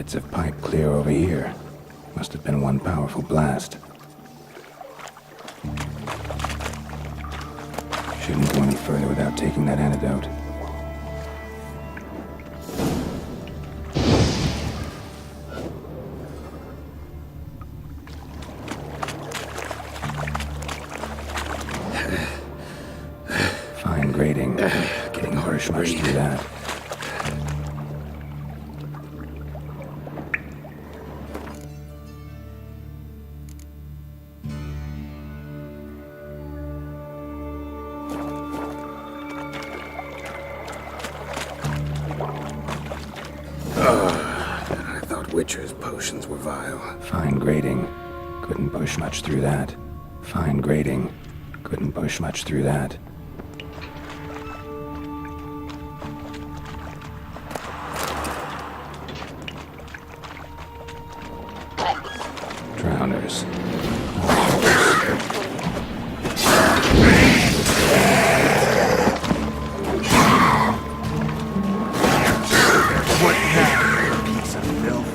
Bits of pipe clear over here. Must have been one powerful blast. Shouldn't go any further without taking that antidote. Fine grading. Getting hard to Much breathe. through that. I thought Witcher's potions were vile. Fine grading. Couldn't push much through that. Fine grading. Couldn't push much through that. Drowners. What now, piece of filth?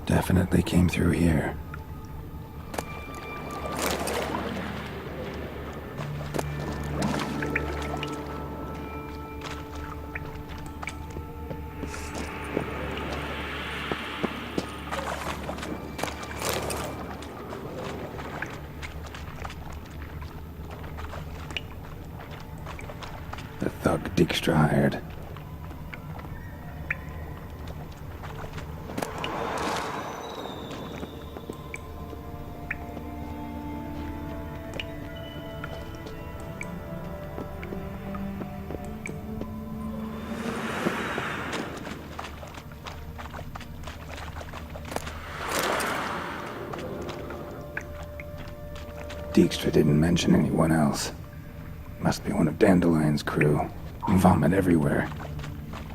Definitely came through here. The thug Dijkstra hired. Dijkstra didn't mention anyone else. Must be one of Dandelion's crew. Vomit everywhere.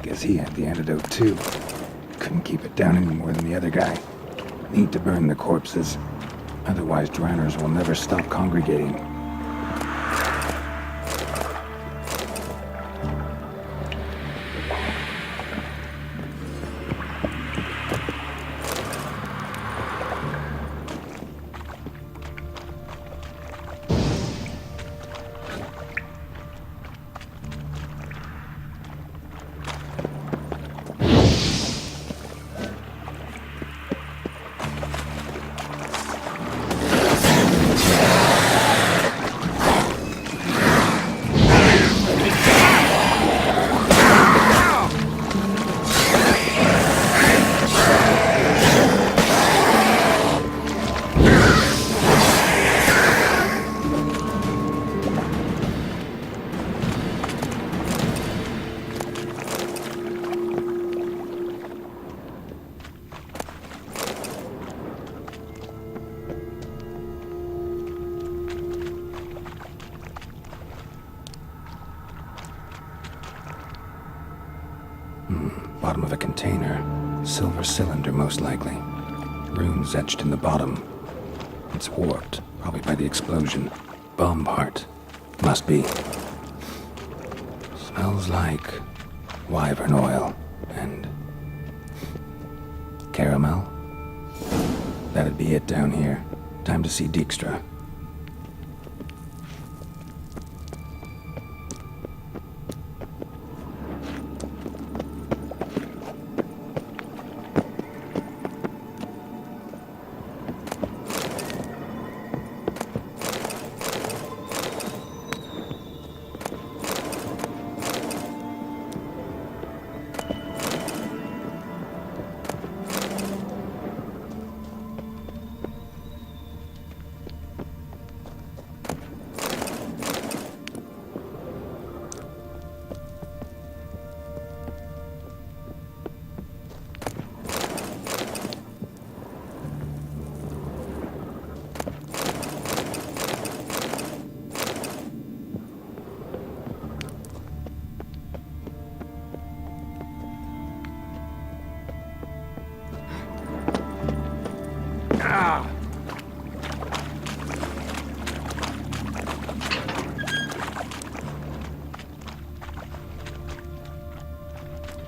Guess he had the antidote too. Couldn't keep it down any more than the other guy. Need to burn the corpses. Otherwise drowners will never stop congregating. Bottom of a container. Silver cylinder, most likely. Runes etched in the bottom. It's warped, probably by the explosion. Bomb part. Must be. Smells like wyvern oil and caramel. That'd be it down here. Time to see Dijkstra.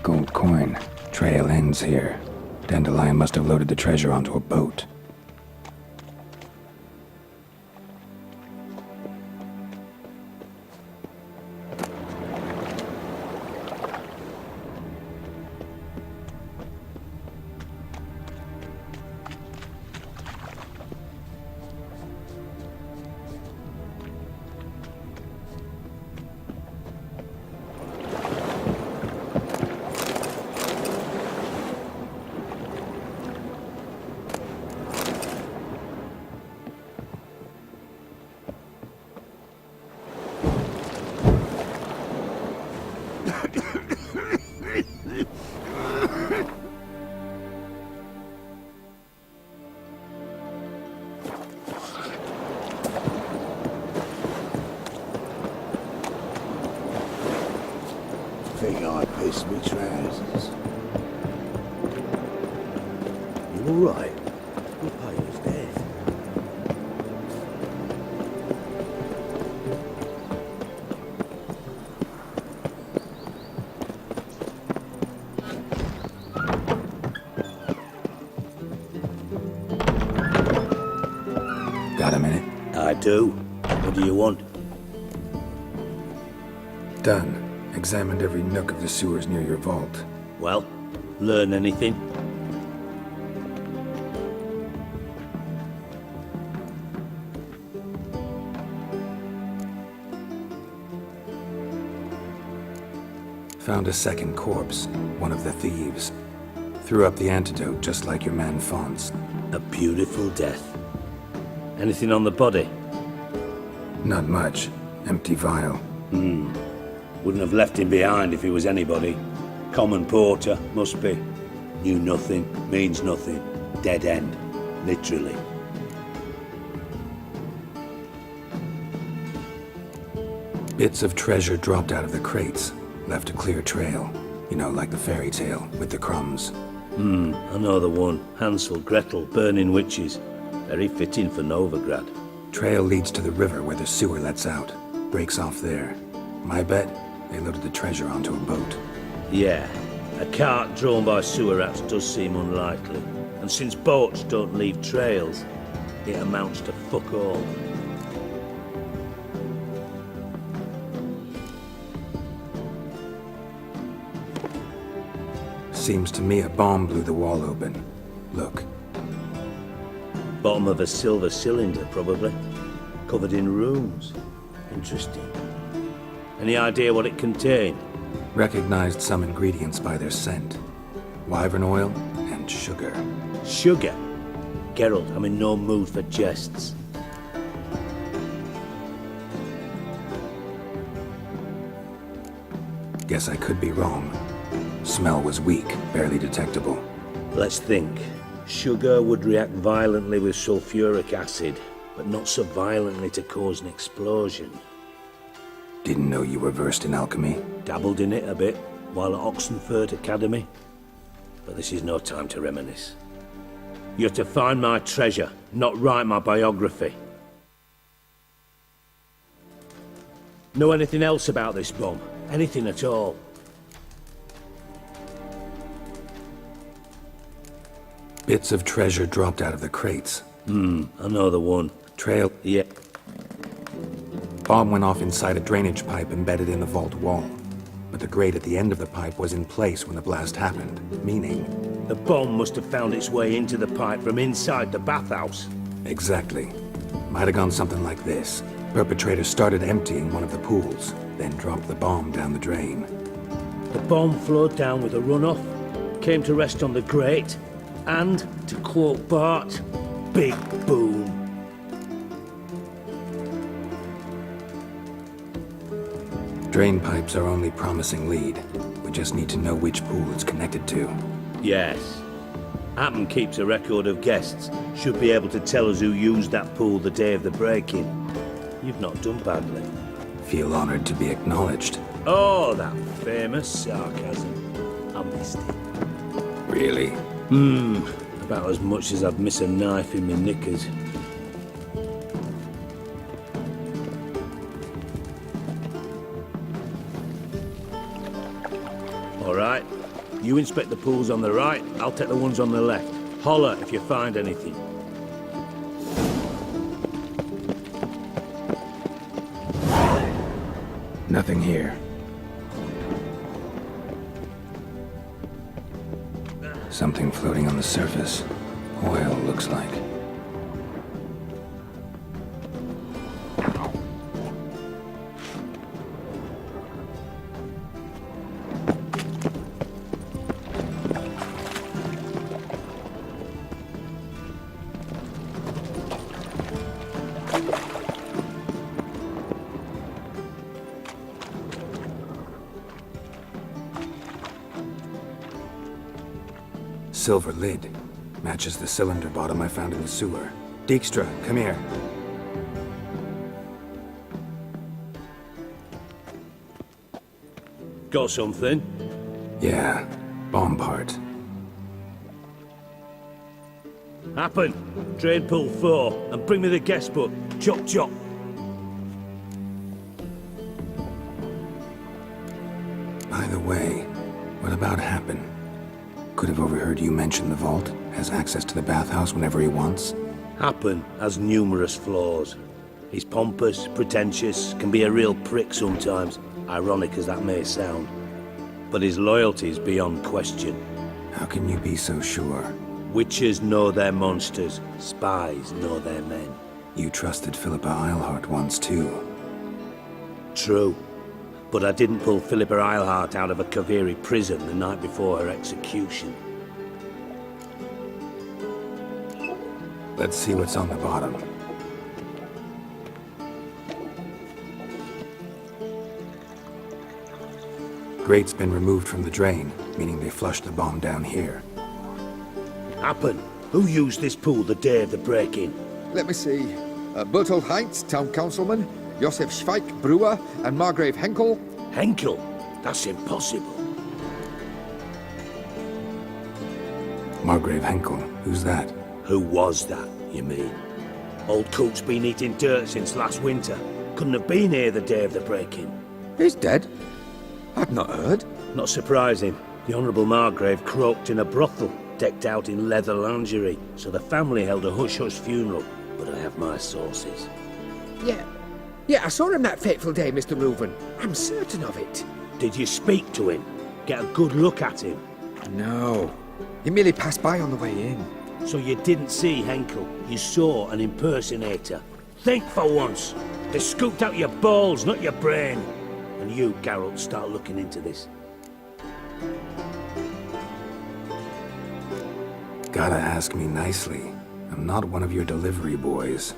Gold coin. Trail ends here. Dandelion must have loaded the treasure onto a boat. Think I pissed me trousers. You alright? Your payo's dead. Got a minute? I do. What do you want? Done. Examined every nook of the sewers near your vault. Well, learn anything? Found a second corpse, one of the thieves. Threw up the antidote just like your man Fonz. A beautiful death. Anything on the body? Not much. Empty vial. Wouldn't have left him behind if he was anybody. Common porter, must be. Knew nothing, means nothing. Dead end. Literally. Bits of treasure dropped out of the crates. Left a clear trail. You know, like the fairy tale, with the crumbs. I know the one. Hansel, Gretel, burning witches. Very fitting for Novigrad. Trail leads to the river where the sewer lets out. Breaks off there. My bet, they loaded the treasure onto a boat. Yeah, a cart drawn by sewer rats does seem unlikely. And since boats don't leave trails, it amounts to fuck all. Seems to me a bomb blew the wall open. Look, Bottom of a silver cylinder, probably. Covered in runes. Interesting. Any idea what it contained? recognized some ingredients by their scent. Wyvern oil and sugar. Sugar? Geralt, I'm in no mood for jests. Guess I could be wrong. Smell was weak, barely detectable. Let's think. Sugar would react violently with sulfuric acid, but not so violently to cause an explosion. Didn't know you were versed in alchemy. Dabbled in it a bit while at Oxenford Academy. But this is no time to reminisce. You're to find my treasure, not write my biography. Know anything else about this bomb? Anything at all? Bits of treasure dropped out of the crates. I know the one. Trail. Yeah. Bomb went off inside a drainage pipe embedded in the vault wall. But the grate at the end of the pipe was in place when the blast happened, meaning... The bomb must have found its way into the pipe from inside the bathhouse. Exactly. Might have gone something like this. Perpetrator started emptying one of the pools, then dropped the bomb down the drain. The bomb flowed down with a runoff, came to rest on the grate, and, to quote Bart, big boom. Drain pipes are only promising lead. We just need to know which pool it's connected to. Yes. Appen keeps a record of guests. Should be able to tell us who used that pool the day of the break-in. You've not done badly. Feel honored to be acknowledged. Oh, that famous sarcasm. I missed it. Really? A About as much as I'd miss a knife in my knickers. All right. You inspect the pools on the right, I'll take the ones on the left. Holler if you find anything. Nothing here. Something floating on the surface. Oil, looks like. Silver lid. Matches the cylinder bottom I found in the sewer. Dijkstra, come here. Got something? Yeah, bomb part. Happen. Drain pool 4, and bring me the guest book. Chop chop. By the way, what about Happen? Could have overheard you mention the vault. Has access to the bathhouse whenever he wants. Happen has numerous flaws. He's pompous, pretentious, can be a real prick sometimes, ironic as that may sound. But his loyalty is beyond question. How can you be so sure? Witches know their monsters, spies know their men. You trusted Philippa Eilhart once too. True. But I didn't pull Philippa Eilhart out of a Kaviri prison the night before her execution. Let's see what's on the bottom. Grate's been removed from the drain, meaning they flushed the bomb down here. Happen. Who used this pool the day of the break-in? Let me see. Bertold Heinz, town councilman, Josef Schweik, brewer, and Margrave Henkel. Henkel? That's impossible. Margrave Henkel, who's that? Who was that, you mean? Old Coot's been eating dirt since last winter. Couldn't have been here the day of the break-in. He's dead? I'd not heard. Not surprising. The Honourable Margrave croaked in a brothel, decked out in leather lingerie, so the family held a hush-hush funeral. But I have my sources. Yeah, I saw him that fateful day, Mr. Reuven. I'm certain of it. Did you speak to him? Get a good look at him? No. He merely passed by on the way in. So you didn't see Henkel, you saw an impersonator. Think for once. They scooped out your balls, not your brain. And you, Geralt, start looking into this. Gotta ask me nicely. I'm not one of your delivery boys.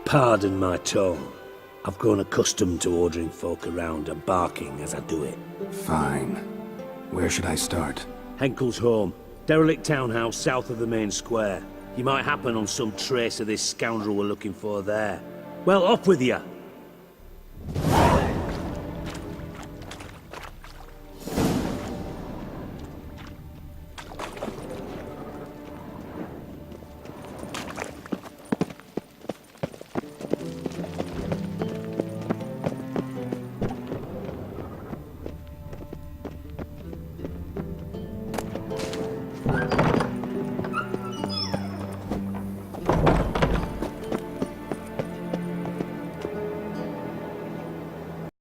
Pardon my tone. I've grown accustomed to ordering folk around and barking as I do it. Fine. Where should I start? Henkel's home. Derelict townhouse south of the main square. You might happen on some trace of this scoundrel we're looking for there. Well, off with you!